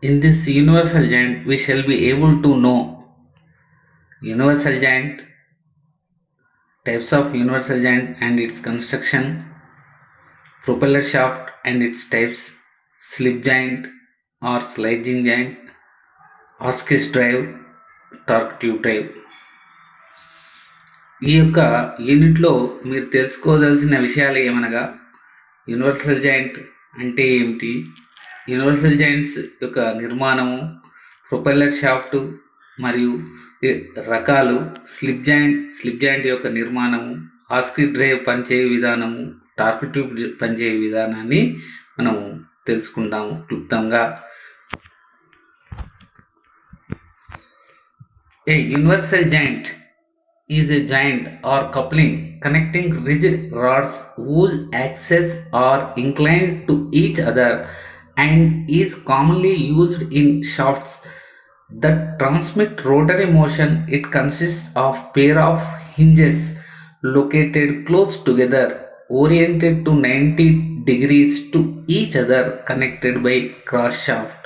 In this universal giant, we shall be able to know universal giant, types of universal giant and its construction, propeller shaft and its types, slip giant or sliding giant, Hotchkiss drive, torque tube drive. ఈ యొక్క యూనిట్లో మీరు తెలుసుకోవాల్సిన విషయాలు ఏమనగా universal joint అంటే ఏమిటి, universal joints యొక్క నిర్మాణము, ప్రొపెల్లర్ షాఫ్ట్ మరియు రకాలు, స్లిప్ జాయింట్ యొక్క నిర్మాణము, హాస్కిస్ డ్రైవ్ పనిచేయు విధానము, టార్క్ ట్యూబ్ పనిచేయు విధానాన్ని మనం తెలుసుకుందాము క్లుప్తంగా. A universal joint is a joint or coupling connecting rigid rods whose axes are inclined to each other and is commonly used in shafts that transmit rotary motion. It consists of pair of hinges located close together, oriented to 90 degrees to each other, connected by cross shaft.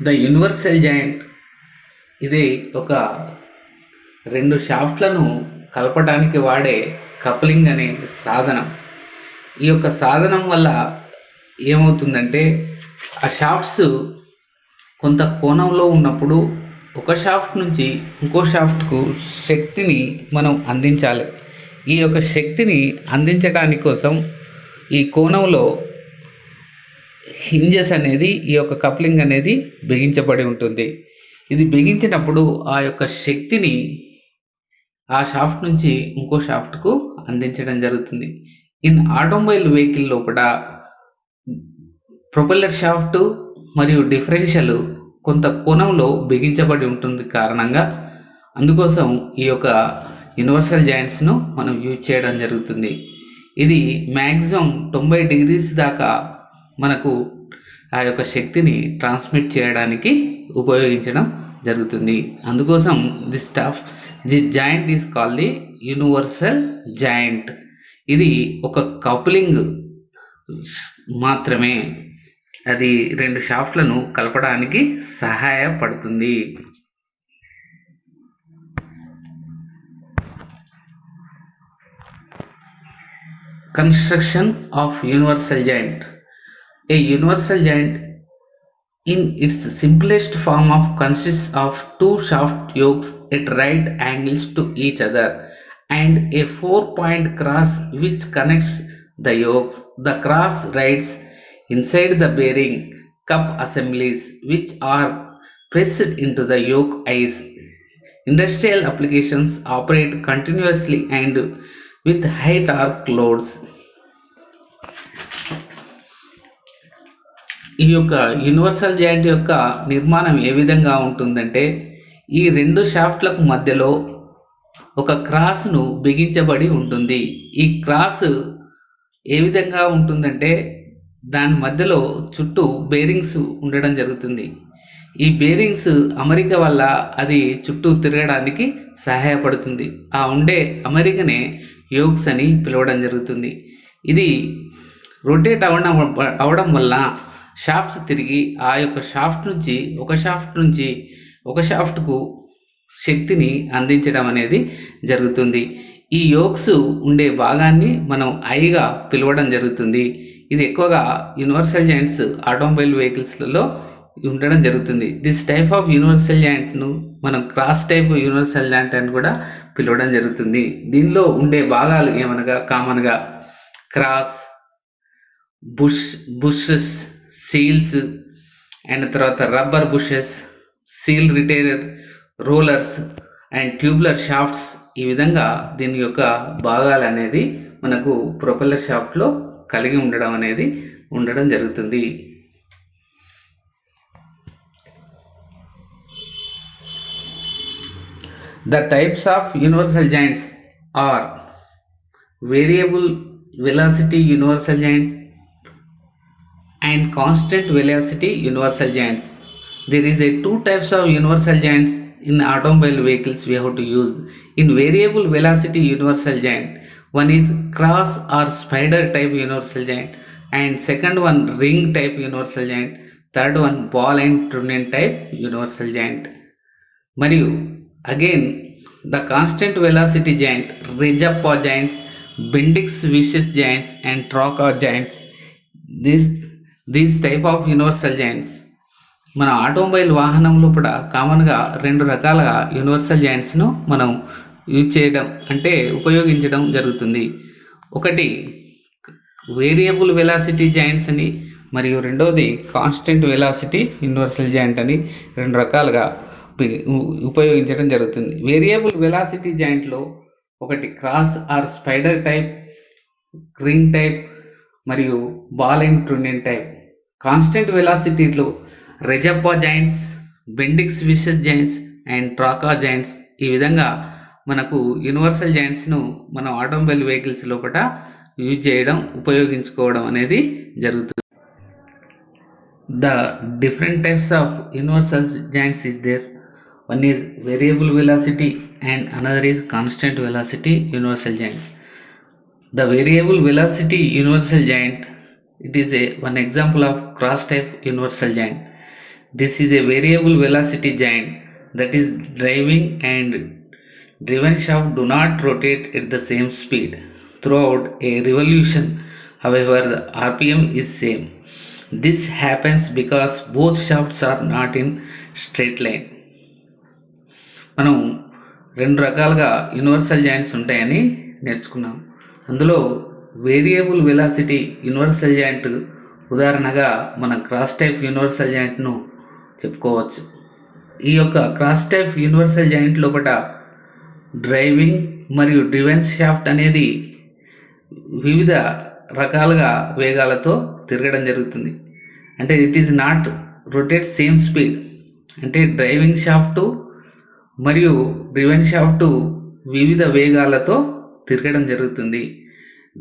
The universal joint ఇది ఒక రెండు షాఫ్ట్లను కలపడానికి వాడే coupling అనే సాధనం. ఈ యొక్క సాధనం వల్ల ఏమవుతుందంటే ఆ షాఫ్ట్స్ కొంత కోణంలో ఉన్నప్పుడు ఒక షాఫ్ట్ నుంచి ఇంకో షాఫ్ట్కు శక్తిని మనం అందించాలి. ఈ యొక్క శక్తిని అందించడానికి కోసం ఈ కోణంలో హింజెస్ అనేది, ఈ యొక్క కప్లింగ్ అనేది బిగించబడి ఉంటుంది. ఇది బిగించినప్పుడు ఆ యొక్క శక్తిని ఆ షాఫ్ట్ నుంచి ఇంకో షాఫ్ట్కు అందించడం జరుగుతుంది. ఇన్ ఆటోమొబైల్ వెహికల్ లోపల ప్రొపెల్లర్ షాఫ్ట్ మరియు డిఫరెన్షియల్ కొంత కోణంలో బిగించబడి ఉంటుంది కారణంగా అందుకోసం ఈ యొక్క యూనివర్సల్ జాయింట్స్ను మనం యూజ్ చేయడం జరుగుతుంది. ఇది మ్యాక్సిమం 90 degrees దాకా మనకు ఆ యొక్క శక్తిని ట్రాన్స్మిట్ చేయడానికి ఉపయోగించడం జరుగుతుంది. అందుకోసం this joint is called the universal joint. ఇది ఒక కప్లింగ్ మాత్రమే, అది రెండు షాఫ్ట్లను కలపడానికి సహాయపడుతుంది. Construction of universal joint. A universal joint in its simplest form consists of two shaft yokes at right angles to each other and a 4-point cross which connects the yokes. The cross rides inside the bearing cup assemblies which are pressed into the yoke eyes. Industrial applications operate continuously and with high torque loads. ఈ యొక్క universal joint యొక్క నిర్మాణం ఏ విధంగా ఉంటుందంటే, ఈ రెండు షాఫ్ట్లకు మధ్యలో ఒక క్రాస్ను బిగించబడి ఉంటుంది. ఈ క్రాస్ ఏ విధంగా ఉంటుందంటే దాని మధ్యలో చుట్టూ బేరింగ్స్ ఉండడం జరుగుతుంది. ఈ బేరింగ్స్ అమరిక వల్ల అది చుట్టూ తిరగడానికి సహాయపడుతుంది. ఆ ఉండే అమరికనే యోక్స్ అని పిలవడం జరుగుతుంది. ఇది రొటేట్ అవడం వల్ల షాఫ్ట్స్ తిరిగి ఆ యొక్క షాఫ్ట్ నుంచి ఒక షాఫ్ట్కు శక్తిని అందించడం అనేది జరుగుతుంది. ఈ యోక్స్ ఉండే భాగాన్ని మనం ఐగా పిలవడం జరుగుతుంది. ఇది ఎక్కువగా యూనివర్సల్ జాయింట్స్ ఆటోమొబైల్ వెహికల్స్లలో ఉండడం జరుగుతుంది. దిస్ టైప్ ఆఫ్ యూనివర్సల్ జాయింట్ను మనం క్రాస్ టైప్ యూనివర్సల్ జాయింట్ అని కూడా పిలవడం జరుగుతుంది. దీనిలో ఉండే భాగాలు ఏమనగా కామన్గా క్రాస్, బుషెస్, సీల్స్ అండ్ తర్వాత rubber bushes, seal retainer, rollers and tubular shafts. ఈ విధంగా దీని యొక్క భాగాలు అనేది మనకు ప్రొపెల్లర్ షాఫ్ట్లో కలిగి ఉండడం జరుగుతుంది. The types of universal joints are variable velocity universal joint and constant velocity universal joints. There is a two types of universal joints in automobile vehicles we have to use. In variable velocity universal joint, one is cross or spider type universal joint and second one ring type universal joint, third one ball and trunnion type universal joint. మరియు again the constant velocity joint, Rzeppa joints, Bendix Weiss joints and Tracta joints. These type of universal joints మన automobile వాహనంలో కూడా కామన్గా 2 రకాల universal జాయింట్స్ను మనం use చేయడం అంటే ఉపయోగించడం జరుగుతుంది. ఒకటి వేరియబుల్ వెలాసిటీ జాయింట్స్ అని, మరియు రెండవది కాన్స్టెంట్ వెలాసిటీ యూనివర్సల్ జాయింట్ అని 2 రకాలుగా ఉపయోగించడం జరుగుతుంది. వేరియబుల్ వెలాసిటీ జాయింట్లో ఒకటి cross or spider type, ring type మరియు ball and trunnion type. Constant వెలాసిటీలో Rzeppa joints, Bendix Weiss joints and Tracta joints. ఈ విధంగా మనకు యూనివర్సల్ జాయింట్స్ను మనం ఆటోమొబైల్ వెహికల్స్ లోపల యూజ్ చేయడం, ఉపయోగించుకోవడం అనేది జరుగుతుంది. The different types of universal joints is there. One is variable velocity and another is constant velocity universal joints. The variable velocity universal joint, it is one example of cross type universal joint. This is a variable velocity joint that is driving and driven shaft do not rotate at the same speed throughout a revolution. However, the RPM is same. This happens because both shafts are not in straight line. మనం 2 రకాలుగా universal joints ఉంటాయని నేర్చుకున్నాం. అందులో variable velocity universal joint ఉదాహరణగా మనం cross type universal జాయింట్ను చెప్పుకోవచ్చు. ఈ యొక్క క్రాస్ టైప్ యూనివర్సల్ జాయింట్ లోపల డ్రైవింగ్ మరియు డ్రివెన్ షాఫ్ట్ అనేది వివిధ రకాలుగా వేగాలతో తిరగడం జరుగుతుంది. అంటే it is not rotate same speed. అంటే డ్రైవింగ్ షాఫ్ట్ మరియు డ్రివెన్ షాఫ్ట్ వివిధ వేగాలతో తిరగడం జరుగుతుంది.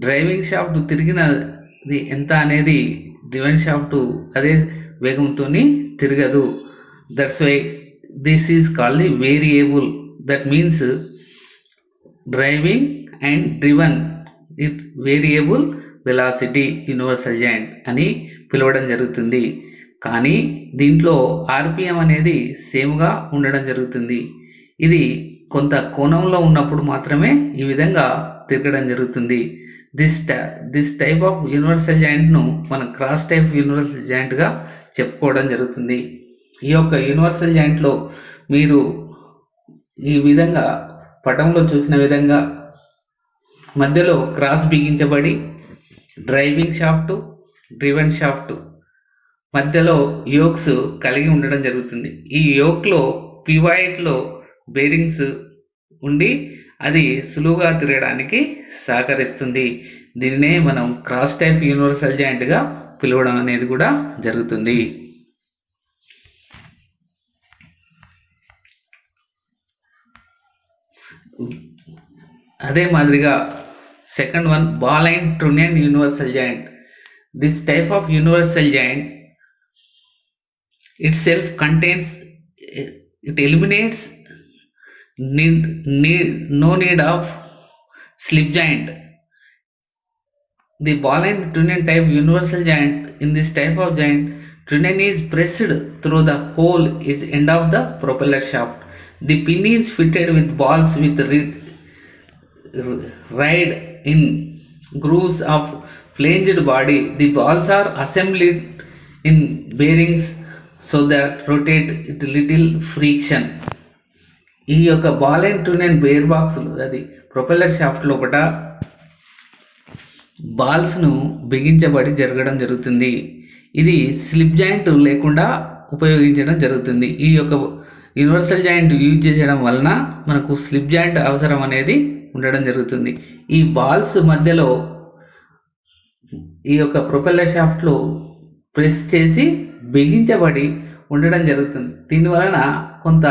డ్రైవింగ్ షాఫ్ట్ తిరిగినది ఎంత అనేది డ్రివెన్ షాఫ్ట్ అదే వేగంతో తిరగదు. That's why this is called the variable. That means driving and driven it variable velocity universal joint అని పిలవడం జరుగుతుంది. కానీ దీంట్లో ఆర్పిఎం అనేది సేమ్గా ఉండడం జరుగుతుంది. ఇది కొంత కోణంలో ఉన్నప్పుడు మాత్రమే ఈ విధంగా తిరగడం జరుగుతుంది. దిస్ టైప్ ఆఫ్ యూనివర్సల్ జాయింట్ను మనం క్రాస్ టైప్ యూనివర్సల్ జాయింట్గా చెప్పుకోవడం జరుగుతుంది. ఈ యొక్క యూనివర్సల్ జాయింట్లో మీరు ఈ విధంగా పటంలో చూసిన విధంగా మధ్యలో క్రాస్ బిగించబడి డ్రైవింగ్ షాఫ్ట్, డ్రివెన్ షాఫ్ట్ మధ్యలో యోక్స్ కలిగి ఉండడం జరుగుతుంది. ఈ యోక్లో పివాయిట్లో బేరింగ్స్ ఉండి అది సులువుగా తిరగడానికి సహకరిస్తుంది. దీనినే మనం క్రాస్ టైప్ యూనివర్సల్ జాయింట్గా పిలవడం అనేది కూడా జరుగుతుంది. అదే మాదిరిగా second one ball and trunnion universal joint. This type of universal joint itself contains, it eliminates no need of slip joint. The ball and trunnion type universal joint, in this type of joint, trunnion is pressed through the hole is end of the propeller shaft. The pin is fitted with balls with ride in grooves of flanged body. The balls are assembled in bearings so that rotate it little friction. ఈ యొక్క ball and ట్రునెన్ bear box అది propeller shaft లోపల బాల్స్ను బిగించబడి జరగడం జరుగుతుంది. ఇది slip joint లేకుండా ఉపయోగించడం జరుగుతుంది. ఈ యొక్క యూనివర్సల్ జాయింట్ యూజ్ చేయడం వలన మనకు స్లిప్ జాయింట్ అవసరం అనేది ఉండడం జరుగుతుంది. ఈ బాల్స్ మధ్యలో ఈ యొక్క ప్రొపెల్లర్ షాఫ్ట్లో ప్రెస్ చేసి బిగించబడి ఉండడం జరుగుతుంది. దీనివలన కొంత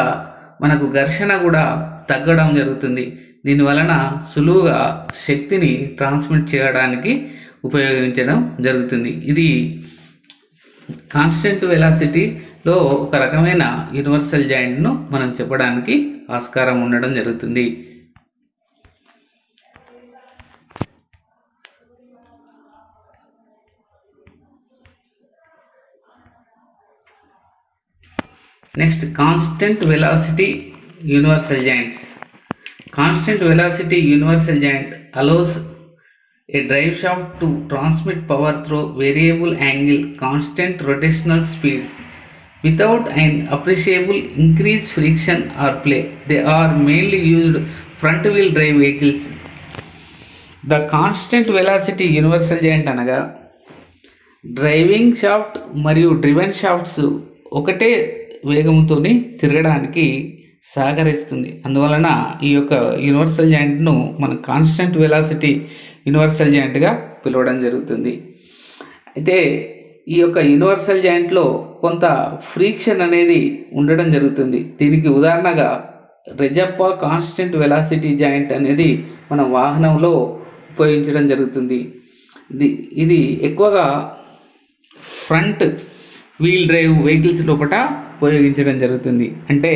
మనకు ఘర్షణ కూడా తగ్గడం జరుగుతుంది. దీనివలన సులువుగా శక్తిని ట్రాన్స్మిట్ చేయడానికి ఉపయోగించడం జరుగుతుంది. ఇది కాన్స్టెంట్ వెలాసిటీలో ఒక రకమైన యూనివర్సల్ జాయింట్ను మనం చెప్పడానికి ఆస్కారం ఉండడం జరుగుతుంది. Next, constant velocity universal joints. Constant velocity universal joint allows a drive shaft to transmit power through variable angle constant rotational speeds without an appreciable increased friction or play. They are mainly used front wheel drive vehicles. The constant velocity universal joint అనగా driving shaft మరియు driven shafts ఒకటే వేగంతో తిరగడానికి సహకరిస్తుంది. అందువలన ఈ యొక్క universal జాయింట్ను మనం కాన్స్టెంట్ వెలాసిటీ యూనివర్సల్ జాయింట్గా పిలవడం జరుగుతుంది. అయితే ఈ యొక్క యూనివర్సల్ జాయింట్లో కొంత ఫ్రిక్షన్ అనేది ఉండడం జరుగుతుంది. దీనికి ఉదాహరణగా రెజప్ప కాన్స్టెంట్ వెలాసిటీ జాయింట్ అనేది మన వాహనంలో ఉపయోగించడం జరుగుతుంది. ఇది ఎక్కువగా ఫ్రంట్ వీల్ డ్రైవ్ వెహికల్స్ లోపల ఉపయోగించడం జరుగుతుంది. అంటే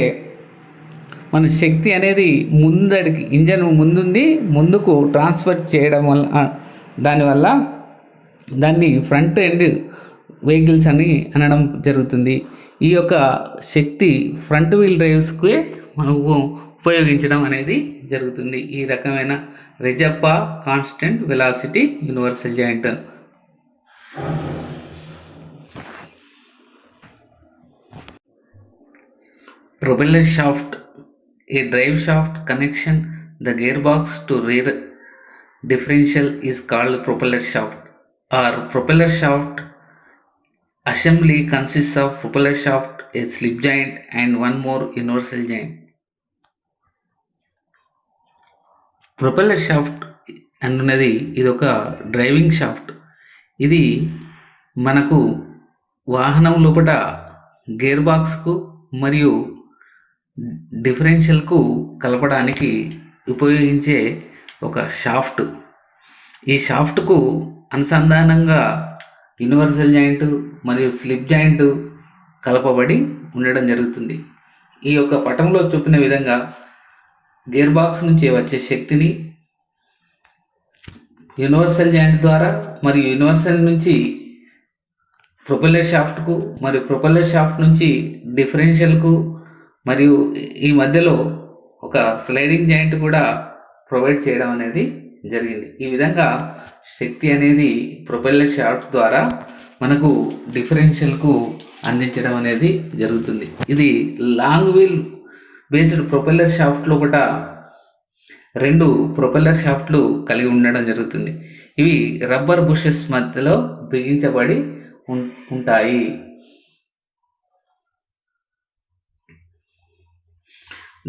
మన శక్తి అనేది ముందడికి ఇంజన్ ముందుకు ట్రాన్స్ఫర్ చేయడం వల్ల దానివల్ల దాన్ని ఫ్రంట్ ఎండ్ వెహికల్స్ అని అనడం జరుగుతుంది. ఈ యొక్క శక్తి ఫ్రంట్ వీల్ డ్రైవ్స్కే మనకు ఉపయోగించడం అనేది జరుగుతుంది. ఈ రకమైన Rzeppa constant velocity universal joint. Propeller shaft, a drive shaft connection the gearbox to rear differential is called propeller shaft. Or propeller shaft assembly consists of propeller shaft, a slip joint and one more universal joint. Propeller shaft అన్నది ఇది ఒక driving shaft. ఇది మనకు వాహనం లోపల gear బాక్స్కు మరియు డిఫరెన్షియల్కు కలపడానికి ఉపయోగించే ఒక షాఫ్ట్. ఈ షాఫ్ట్కు అనుసంధానంగా యూనివర్సల్ జాయింట్ మరియు స్లిప్ జాయింట్ కలపబడి ఉండడం జరుగుతుంది. ఈ యొక్క పటంలో చూపిన విధంగా గేర్ బాక్స్ నుంచి వచ్చే శక్తిని యూనివర్సల్ జాయింట్ ద్వారా మరియు యూనివర్సల్ నుంచి ప్రొపెల్లర్ షాఫ్ట్కు మరియు ప్రొపెల్లర్ షాఫ్ట్ నుంచి డిఫరెన్షియల్కు మరియు ఈ మధ్యలో ఒక స్లైడింగ్ జాయింట్ కూడా ప్రొవైడ్ చేయడం అనేది జరిగింది. ఈ విధంగా శక్తి అనేది ప్రొపెల్లర్ షాఫ్ట్ ద్వారా మనకు డిఫరెన్షియల్కు అందించడం అనేది జరుగుతుంది. ఇది లాంగ్ వీల్ బేస్డ్ ప్రొపెల్లర్ షాఫ్ట్లో కూడా 2 ప్రొపెల్లర్ షాఫ్ట్లు కలిగి ఉండడం జరుగుతుంది. ఇవి రబ్బర్ బుషెస్ మధ్యలో బిగించబడి ఉంటాయి.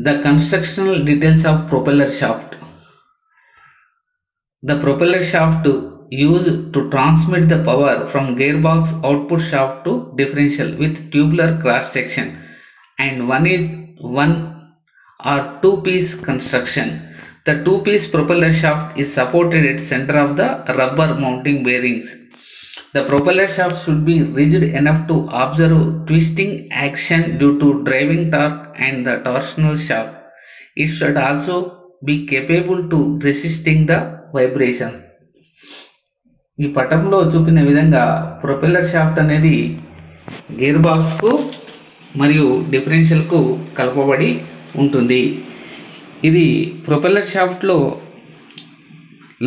The constructional details of propeller shaft. The propeller shaft used to transmit the power from gearbox output shaft to differential with tubular cross section and one or two-piece construction. The two-piece propeller shaft is supported at center of the rubber mounting bearings. The propeller shaft should be rigid enough to observe twisting action due to driving torque and the torsional shock. It should also be capable to resisting the vibration. ఈ పటంలో చూపిన విధంగా propeller shaft అనేది gear బాక్స్కు మరియు డిఫరెన్షియల్కు కలపబడి ఉంటుంది. ఇది propeller షాఫ్ట్లో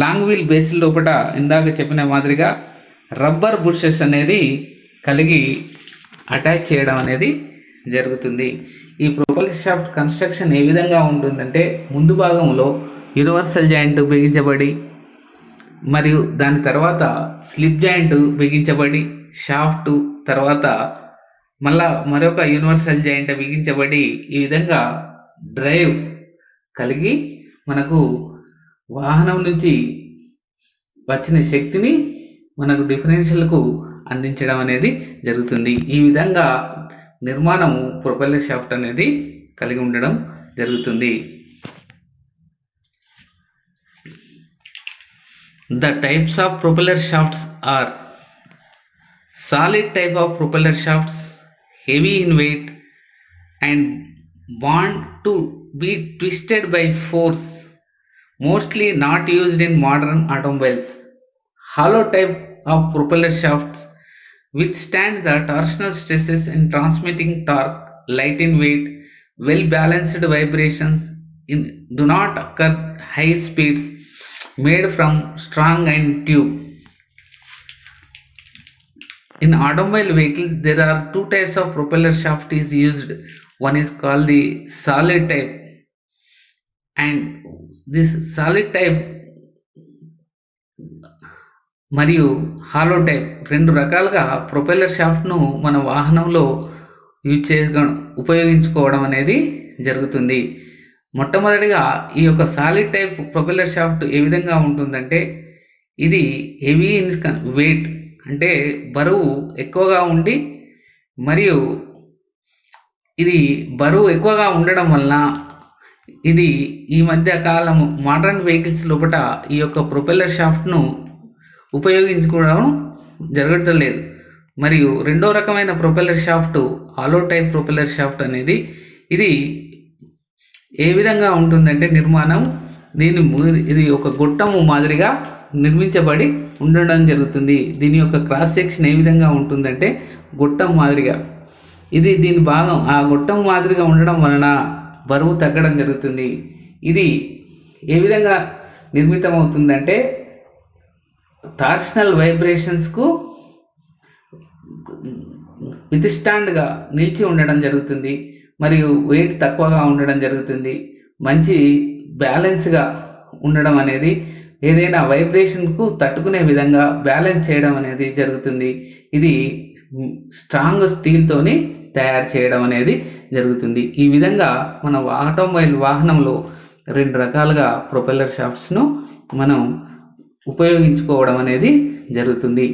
long wheel base లోపల ఇందాక చెప్పిన మాదిరిగా రబ్బర్ బుషెస్ అనేది కలిగి అటాచ్ చేయడం అనేది జరుగుతుంది. ఈ ప్రొపెల్లర్ షాఫ్ట్ కన్స్ట్రక్షన్ ఏ విధంగా ఉంటుందంటే ముందు భాగంలో యూనివర్సల్ జాయింట్ బిగించబడి మరియు దాని తర్వాత స్లిప్ జాయింట్ బిగించబడి షాఫ్ట్ తర్వాత మళ్ళా మరొక యూనివర్సల్ జాయింట్ బిగించబడి ఈ విధంగా డ్రైవ్ కలిగి మనకు వాహనం నుంచి వచ్చిన శక్తిని మనకు డిఫరెన్షియల్కు అందించడం అనేది జరుగుతుంది. ఈ విధంగా నిర్మాణం ప్రొపెల్లర్ షాఫ్ట్ అనేది కలిగి ఉండడం జరుగుతుంది. The types of propeller shafts are solid type of propeller shafts, heavy in weight and bound to be twisted by force, mostly not used in modern automobiles. Hollow type of propeller shafts withstand the torsional stresses in transmitting torque light in weight, well balanced vibrations do not occur high speeds, made from strong and tube. In automobile vehicles, there are two types of propeller shaft is used. One is called the solid type, and this solid type మరియు hollow type రెండు రకాలుగా propeller షాఫ్ట్ను మన వాహనంలో ఉపయోగించుకోవడం అనేది జరుగుతుంది. మొట్టమొదటిగా ఈ యొక్క సాలిడ్ టైప్ ప్రొపెల్లర్ షాఫ్ట్ ఏ విధంగా ఉంటుందంటే, ఇది హెవీ ఇన్ వెయిట్, అంటే బరువు ఎక్కువగా ఉండి, మరియు ఇది బరువు ఎక్కువగా ఉండడం వలన ఇది ఈ మధ్య కాలం మోడర్న్ వెహికల్స్ లోపల ఈ యొక్క ప్రొపెల్లర్ షాఫ్ట్ను ఉపయోగించుకోవడం జరగట్లేదు. మరియు రెండో రకమైన propeller shaft hollow type propeller shaft అనేది, ఇది ఏ విధంగా ఉంటుందంటే నిర్మాణం, ఇది ఒక గొట్టము మాదిరిగా నిర్మించబడి ఉండడం జరుగుతుంది. దీని యొక్క క్రాస్ సెక్షన్ ఏ విధంగా ఉంటుందంటే గొట్టం మాదిరిగా, ఇది దీని భాగం ఆ గొట్టం మాదిరిగా ఉండడం వలన బరువు తగ్గడం జరుగుతుంది. ఇది ఏ విధంగా నిర్మితం అవుతుందంటే టార్షనల్ వైబ్రేషన్స్కు విత్స్టాండ్గా నిలిచి ఉండడం జరుగుతుంది, మరియు వెయిట్ తక్కువగా ఉండడం జరుగుతుంది. మంచి బ్యాలెన్స్గా ఉండడం అనేది, ఏదైనా వైబ్రేషన్కు తట్టుకునే విధంగా బ్యాలెన్స్ చేయడం అనేది జరుగుతుంది. ఇది స్ట్రాంగ్ స్టీల్తోని తయారు చేయడం అనేది జరుగుతుంది. ఈ విధంగా మన ఆటోమొబైల్ వాహనంలో రెండు రకాలుగా ప్రొపెల్లర్ షాఫ్ట్స్ను మనం ఉపయోగించుకోవడం అనేది జరుగుతుంది.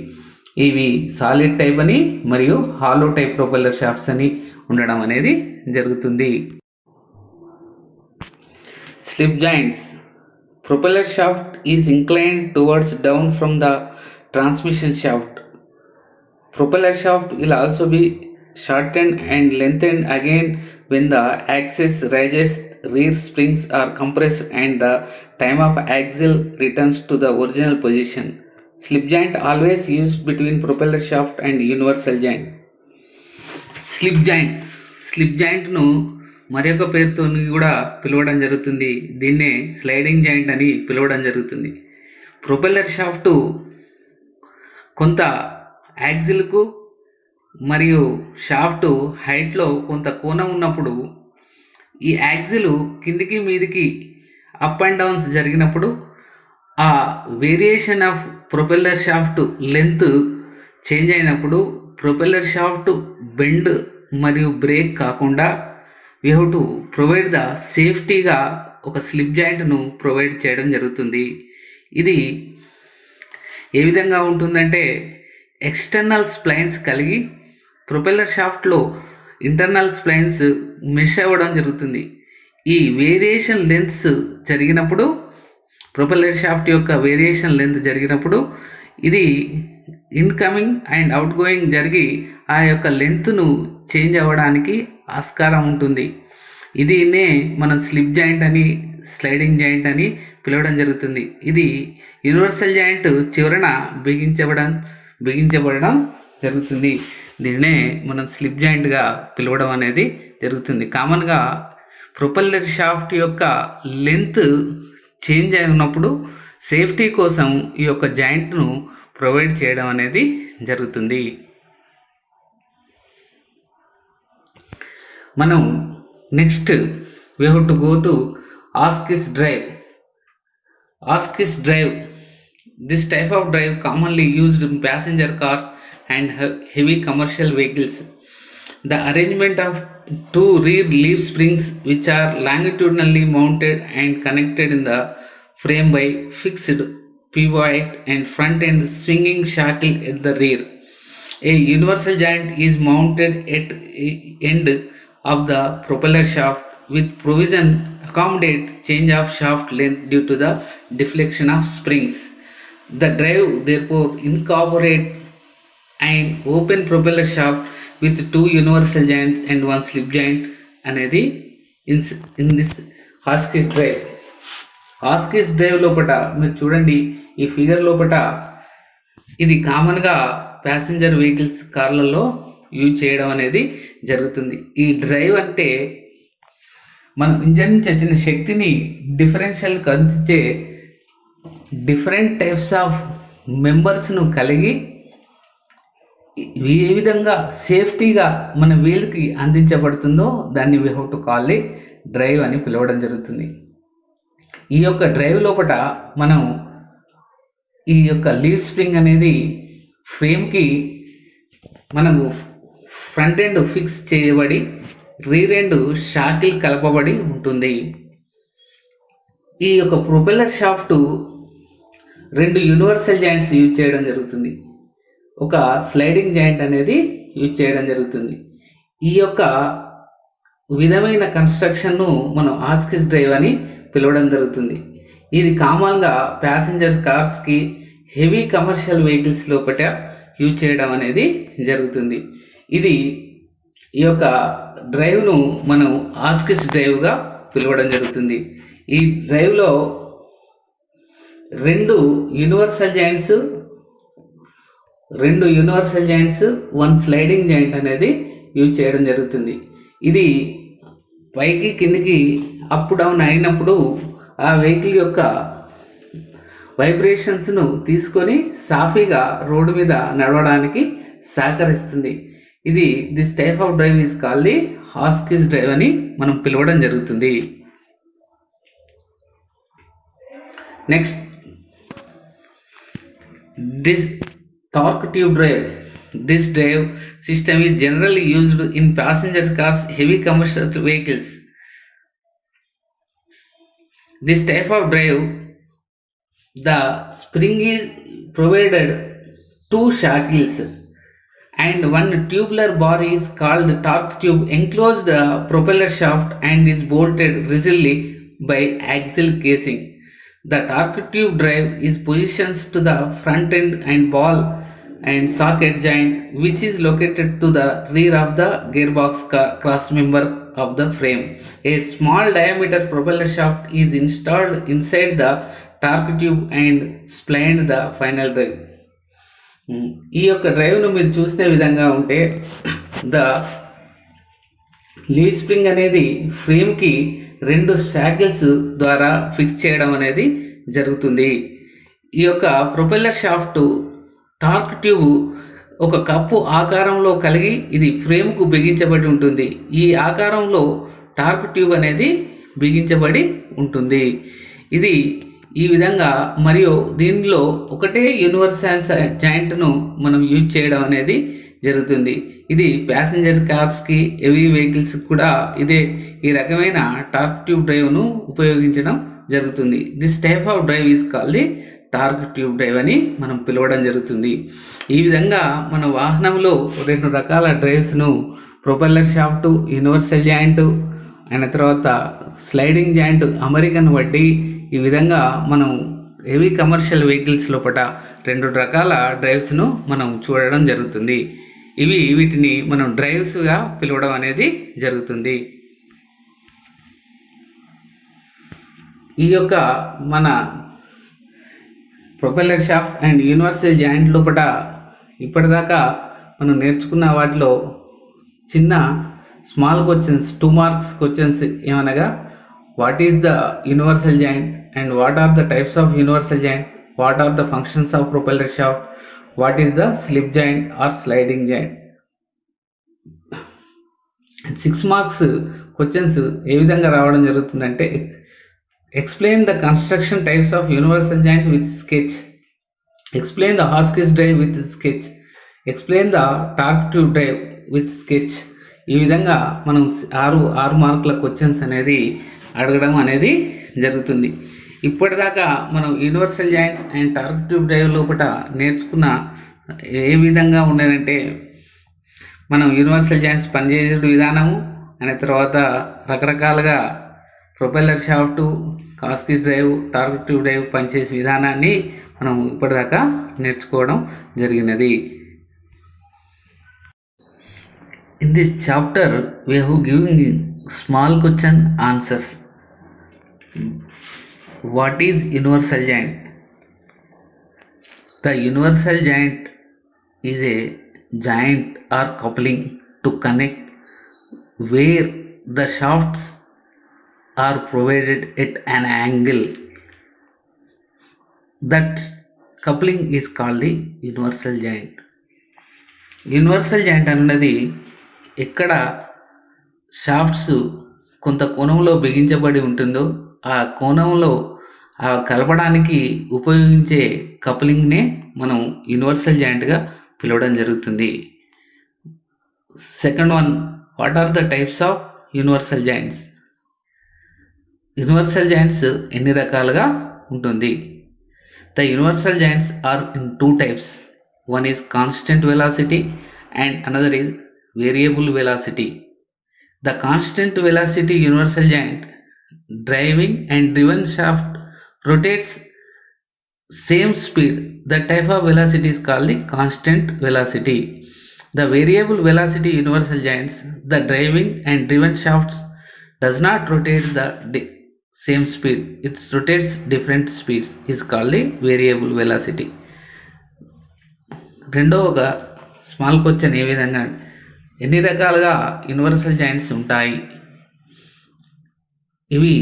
ఇవి సాలిడ్ టైప్ అని మరియు హాలో టైప్ ప్రొపెల్లర్ షాఫ్ట్స్ అని ఉండడం అనేది జరుగుతుంది. Slip joints. Propeller shaft is inclined towards down from the transmission shaft. Propeller shaft will also be shortened and lengthened again when the axis rises, rear springs are compressed, and the time of axle returns to the original position. Slip joint always used between propeller shaft and universal joint. Slip జాయింట్ను మరి ఒక పేరుతో కూడా పిలవడం జరుగుతుంది. దీన్నే sliding joint అని పిలవడం జరుగుతుంది. ప్రొపెల్లర్ షాఫ్ట్ కొంత యాక్సిల్కు మరియు షాఫ్ట్ హైట్లో కొంత కోణం ఉన్నప్పుడు, ఈ యాక్సిల్ కిందికి మీదికి అప్ అండ్ డౌన్స్ జరిగినప్పుడు ఆ variation of propeller shaft length change అయినప్పుడు ప్రొపెల్లర్ షాఫ్ట్ బెండ్ మరియు బ్రేక్ కాకుండా we have to provide the సేఫ్టీగా ఒక స్లిప్ జాయింట్ను ప్రొవైడ్ చేయడం జరుగుతుంది. ఇది ఏ విధంగా ఉంటుందంటే ఎక్స్టర్నల్ స్ప్లైన్స్ కలిగి ప్రొపెల్లర్ షాఫ్ట్లో ఇంటర్నల్ స్ప్లైన్స్ మెష్ అవ్వడం జరుగుతుంది. ఈ వేరియేషన్ లెంత్స్ జరిగినప్పుడు, ప్రొపెల్లర్ షాఫ్ట్ యొక్క వేరియేషన్ లెంత్ జరిగినప్పుడు ఇది ఇన్కమింగ్ అండ్ అవుట్ గోయింగ్ జరిగి ఆ యొక్క లెంత్ను చేంజ్ అవ్వడానికి ఆస్కారం ఉంటుంది. ఇదినే మనం స్లిప్ జాయింట్ అని, స్లైడింగ్ జాయింట్ అని పిలవడం జరుగుతుంది. ఇది యూనివర్సల్ జాయింట్ చివరన బిగించబడడం జరుగుతుంది. దీన్నే మనం స్లిప్ జాయింట్గా పిలవడం అనేది జరుగుతుంది. కామన్గా ప్రొపెల్లర్ షాఫ్ట్ యొక్క లెంత్ చేంజ్ అయినప్పుడు సేఫ్టీ కోసం ఈ యొక్క జాయింట్ను ప్రొవైడ్ చేయడం అనేది జరుగుతుంది. మనం next we have to go to Hotchkiss drive. Hotchkiss drive, this type of drive commonly used in passenger cars and heavy commercial vehicles. The arrangement of two rear leaf springs which are longitudinally mounted and connected in the frame by fixed pivot and front end swinging shackle at the rear. A universal joint is mounted at end of the propeller shaft with provision accommodate change of shaft length due to the deflection of springs. The drive therefore incorporate an open propeller shaft with two universal joints and one slip joint అనేది in this Hotchkiss drive. Hotchkiss drive లోపట మీరు చూడండి, ఈ figure లోపట ఇది కామన్గా passenger vehicles కార్లలో use చేయడం అనేది జరుగుతుంది. ఈ డ్రైవ్ అంటే మన ఇంజన్ నుంచి వచ్చిన శక్తిని డిఫరెన్షియల్కి అందించే డిఫరెంట్ టైప్స్ ఆఫ్ మెంబర్స్ను కలిగి ఏ విధంగా సేఫ్టీగా మన వీల్కి అందించబడుతుందో దాన్ని we how to call A drive అని పిలవడం జరుగుతుంది. ఈ యొక్క డ్రైవ్ లోపల మనం ఈ యొక్క లీవ్ స్ప్రింగ్ అనేది ఫ్రేమ్కి మనకు ఫ్రంట్ ఎండ్ ఫిక్స్ చేయబడి రీర్ ఎండ్ షాకిల్ కలపబడి ఉంటుంది. ఈ యొక్క propeller shaft 2 universal joints use చేయడం జరుగుతుంది. ఒక స్లైడింగ్ జాయింట్ అనేది యూజ్ చేయడం జరుగుతుంది. ఈ యొక్క విధమైన కన్స్ట్రక్షన్ను మనం ఆస్కిస్ డ్రైవ్ అని పిలవడం జరుగుతుంది. ఇది కామన్గా ప్యాసింజర్ కార్స్కి హెవీ కమర్షియల్ వెహికల్స్ లోపల యూజ్ చేయడం అనేది జరుగుతుంది. ఈ యొక్క డ్రైవ్ను మనం ఆస్కిస్ డ్రైవ్గా పిలవడం జరుగుతుంది. ఈ డ్రైవ్లో 2 యూనివర్సల్ జాయింట్స్ 1 స్లైడింగ్ జాయింట్ అనేది యూజ్ చేయడం జరుగుతుంది. ఇది పైకి కిందికి అప్ డౌన్ అయినప్పుడు ఆ వెహికల్ యొక్క వైబ్రేషన్స్ను తీసుకొని సాఫీగా రోడ్డు మీద నడవడానికి సహకరిస్తుంది. This type of drive is called the Hotchkiss drive అని మనం పిలవడం జరుగుతుంది. Next, this torque tube drive. This drive system is generally used in passenger cars, heavy commercial vehicles. This type of drive, the spring is provided 2 shackles and 1 tubular bar is called the torque tube enclosed the propeller shaft and is bolted rigidly by axial casing. The torque tube drive is positioned to the front end and ball and socket joint which is located to the rear of the gearbox cross member of the frame. A small diameter propeller shaft is installed inside the torque tube and splined the final drive. ఈ యొక్క డ్రైవ్ను మీరు చూసిన విధంగా ఉంటే the leave spring అనేది ఫ్రేమ్కి 2 shackles ద్వారా fix చేయడం అనేది జరుగుతుంది. ఈ యొక్క ప్రొపెల్లర్ షాఫ్ట్ టార్క్ ట్యూబ్ ఒక కప్పు ఆకారంలో కలిగి ఇది ఫ్రేమ్కు బిగించబడి ఉంటుంది. ఈ ఆకారంలో టార్క్ ట్యూబ్ అనేది బిగించబడి ఉంటుంది. ఇది ఈ విధంగా మరియు దీనిలో ఒకటే యూనివర్సల్ జాయింట్ను మనం యూజ్ చేయడం అనేది జరుగుతుంది. ఇది ప్యాసింజర్ కార్స్కి హెవీ వెహికల్స్ కూడా ఈ రకమైన టార్క్ ట్యూబ్ డ్రైవ్ను ఉపయోగించడం జరుగుతుంది. This type of drive is called the torque tube drive అని మనం పిలవడం జరుగుతుంది. ఈ విధంగా మన వాహనంలో 2 రకాల డ్రైవ్స్ను ప్రొపెల్లర్ షాఫ్ట్, యూనివర్సల్ జాయింట్ అయిన తర్వాత స్లైడింగ్ జాయింట్ అమరికను బట్టి ఈ విధంగా మనం హెవీ కమర్షియల్ వెహికల్స్ లోపల 2 రకాల డ్రైవ్స్ను మనం చూడడం జరుగుతుంది. వీటిని మనం డ్రైవ్స్గా పిలవడం అనేది జరుగుతుంది. ఈ యొక్క మన propeller shaft and universal joint లోపల ఇప్పటిదాకా మనం నేర్చుకున్న వాటిలో చిన్న స్మాల్ క్వశ్చన్స్ 2 మార్క్స్ క్వశ్చన్స్ ఏమనగా what is the universal joint and what are the types of universal joints, what are the functions of propeller shaft, what is the slip joint or sliding joint. 6 marks questions ఏ విధంగా రావడం జరుగుతుందంటే explain the construction types of universal joint with sketch, explain the Hotchkiss drive with sketch, explain the torque tube drive with sketch. ఈ విధంగా మనం 6 మార్కుల questions అనేది అడగడం అనేది జరుగుతుంది. ఇప్పటిదాకా మనం universal joint and torque tube drive లోపల నేర్చుకున్న ఏ విధంగా ఉన్నదంటే మనం యూనివర్సల్ జాయింట్స్ పనిచేసే విధానము అనే తర్వాత రకరకాలుగా propeller shaft, Hotchkiss drive, torque tube drive పనిచేసే విధానాన్ని మనం ఇప్పటిదాకా నేర్చుకోవడం జరిగినది. In this chapter we have given small question answers. What is universal joint? The universal joint is a joint or coupling to connect where the shafts are provided at an angle. That coupling is called the universal joint. Universal joint అన్నది ఎక్కడ shafts కొంత కోణంలో బిగించబడి ఉంటుందో ఆ కోణంలో ఆ కలపడానికి ఉపయోగించే కప్లింగ్నే మనం యూనివర్సల్ జాయింట్గా పిలవడం జరుగుతుంది. Second one, what are the types of universal joints? Universal joints ఎన్ని రకాలుగా ఉంటుంది? The universal joints are in two types. One is constant velocity and another is variable velocity. The constant velocity universal joint driving and driven shaft rotates same speed. That type of velocity is called the constant velocity. The variable velocity universal joints, the driving and driven shafts does not rotate the same speed, it rotates different speeds, is called the variable velocity. రెండవగా small question ఏ విధంగా, ఎన్ని రకాలుగా universal joints ఉంటాయి? ఇవి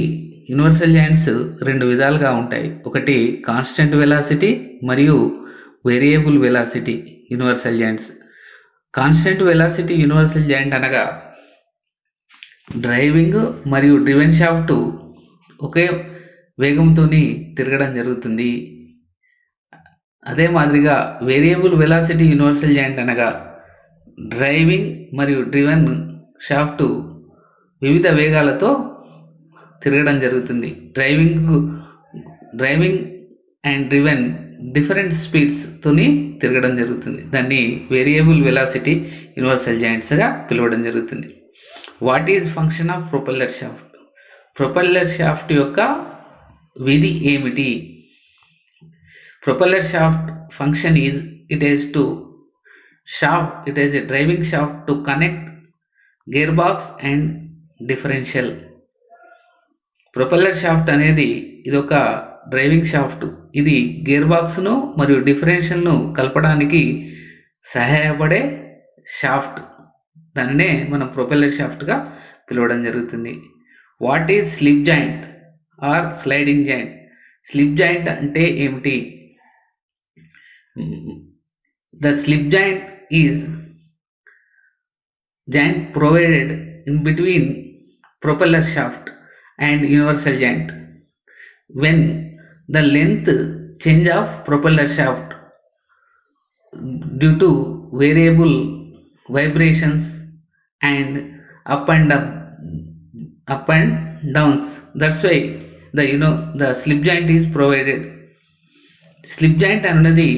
universal joints రెండు విధాలుగా ఉంటాయి. ఒకటి కాన్స్టెంట్ వెలాసిటీ మరియు variable velocity universal joints. Constant velocity universal joint అనగా డ్రైవింగ్ మరియు డ్రివెన్ షాఫ్ట్ ఒకే వేగంతో తిరగడం జరుగుతుంది. అదే మాదిరిగా వేరియబుల్ వెలాసిటీ యూనివర్సల్ జాయింట్ అనగా డ్రైవింగ్ మరియు డ్రివెన్ షాఫ్ట్ వివిధ వేగాలతో తిరగడం జరుగుతుంది. డ్రైవింగ్ అండ్ డ్రివెన్ డిఫరెంట్ స్పీడ్స్తోని తిరగడం జరుగుతుంది. దాన్ని వేరియబుల్ వెలాసిటీ యూనివర్సల్ జాయింట్స్గా పిలవడం జరుగుతుంది. What is function of propeller shaft? Propeller shaft యొక్క విధి ఏమిటి? Propeller shaft function is it is a driving shaft to connect gearbox and differential. Propeller shaft అనేది ఇది ఒక డ్రైవింగ్ షాఫ్ట్. ఇది గేర్ బాక్స్ను మరియు డిఫరెన్షియల్ను కలపడానికి సహాయపడే షాఫ్ట్. దాన్నే మనం ప్రొపెల్లర్ షాఫ్ట్గా పిలవడం జరుగుతుంది. What is slip joint or sliding joint? Slip joint అంటే ఏమిటి? The slip joint is joint provided in between propeller shaft and universal joint when the length change of propeller shaft due to variable vibrations and up and downs. That's why the slip joint is provided. Slip joint అన్నది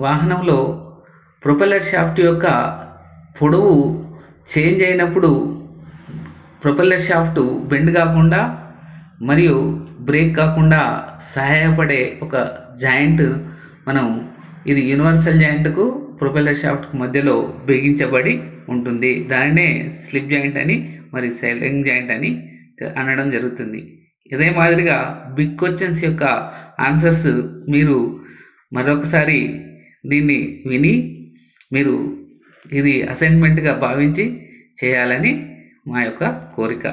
వాహనంలో propeller shaft యొక్క పొడవు change అయినప్పుడు propeller shaft bend కాకుండా మరియు break కాకుండా సహాయపడే ఒక జాయింట్. ఇది యూనివర్సల్ జాయింట్కు ప్రొపెల్లర్ షాఫ్ట్కు మధ్యలో బిగించబడి ఉంటుంది. దానినే స్లిప్ జాయింట్ అని మరియు స్లైడింగ్ జాయింట్ అని అనడం జరుగుతుంది. ఇదే మాదిరిగా బిగ్ క్వశ్చన్స్ యొక్క ఆన్సర్స్ మీరు మరొకసారి దీన్ని విని మీరు ఇది అసైన్మెంట్గా భావించి చేయాలని మా యొక్క కోరిక.